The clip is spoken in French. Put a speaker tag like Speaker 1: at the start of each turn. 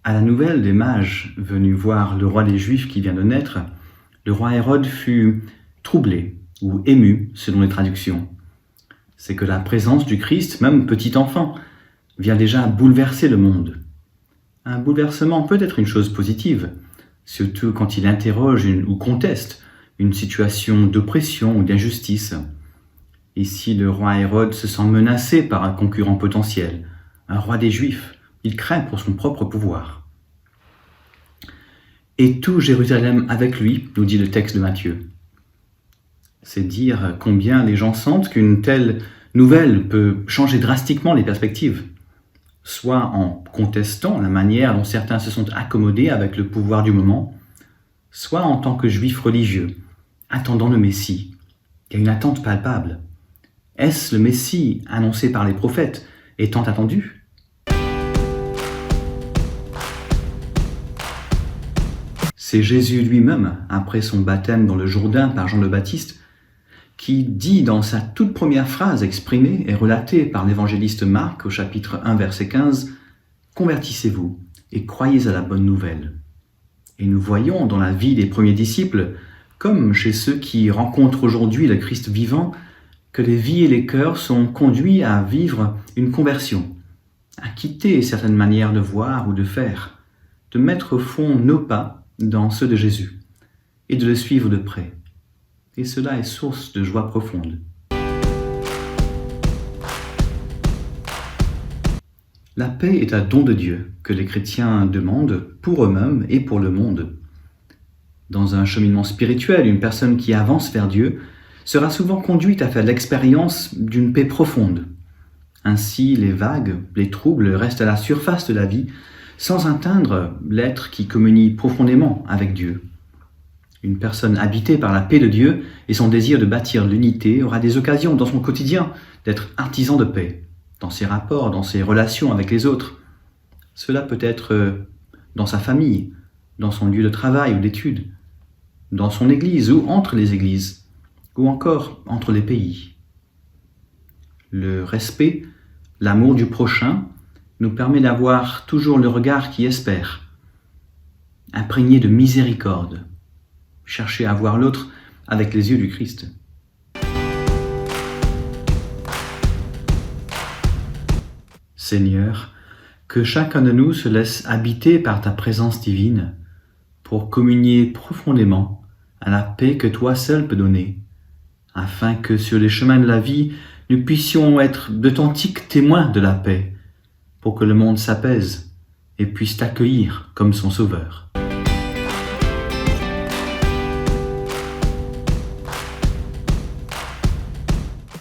Speaker 1: À la nouvelle des mages venus voir le roi des Juifs qui vient de naître, le roi Hérode fut troublé ou ému selon les traductions. C'est que la présence du Christ, même petit enfant, vient déjà bouleverser le monde. Un bouleversement peut être une chose positive, surtout quand il interroge ou conteste une situation d'oppression ou d'injustice. Ici, le roi Hérode se sent menacé par un concurrent potentiel, un roi des Juifs. Il craint pour son propre pouvoir. Et tout Jérusalem avec lui, nous dit le texte de Matthieu. C'est dire combien les gens sentent qu'une telle nouvelle peut changer drastiquement les perspectives, soit en contestant la manière dont certains se sont accommodés avec le pouvoir du moment, soit en tant que juifs religieux, attendant le Messie. Il y a une attente palpable. Est-ce le Messie annoncé par les prophètes et tant attendu ? C'est Jésus lui-même, après son baptême dans le Jourdain par Jean le Baptiste, qui dit dans sa toute première phrase exprimée et relatée par l'évangéliste Marc au chapitre 1 verset 15 « Convertissez-vous et croyez à la bonne nouvelle ». Et nous voyons dans la vie des premiers disciples, comme chez ceux qui rencontrent aujourd'hui le Christ vivant, que les vies et les cœurs sont conduits à vivre une conversion, à quitter certaines manières de voir ou de faire, de mettre au fond nos pas dans ceux de Jésus, et de le suivre de près. Et cela est source de joie profonde. La paix est un don de Dieu que les chrétiens demandent pour eux-mêmes et pour le monde. Dans un cheminement spirituel, une personne qui avance vers Dieu sera souvent conduite à faire l'expérience d'une paix profonde. Ainsi, les vagues, les troubles restent à la surface de la vie sans atteindre l'être qui communie profondément avec Dieu. Une personne habitée par la paix de Dieu et son désir de bâtir l'unité aura des occasions dans son quotidien d'être artisan de paix, dans ses rapports, dans ses relations avec les autres. Cela peut être dans sa famille, dans son lieu de travail ou d'études, dans son église ou entre les églises, ou encore entre les pays. Le respect, l'amour du prochain, nous permet d'avoir toujours le regard qui espère, imprégné de miséricorde, chercher à voir l'autre avec les yeux du Christ. Seigneur, que chacun de nous se laisse habiter par ta présence divine pour communier profondément à la paix que toi seul peux donner, afin que sur les chemins de la vie, nous puissions être d'authentiques témoins de la paix, pour que le monde s'apaise et puisse t'accueillir comme son sauveur.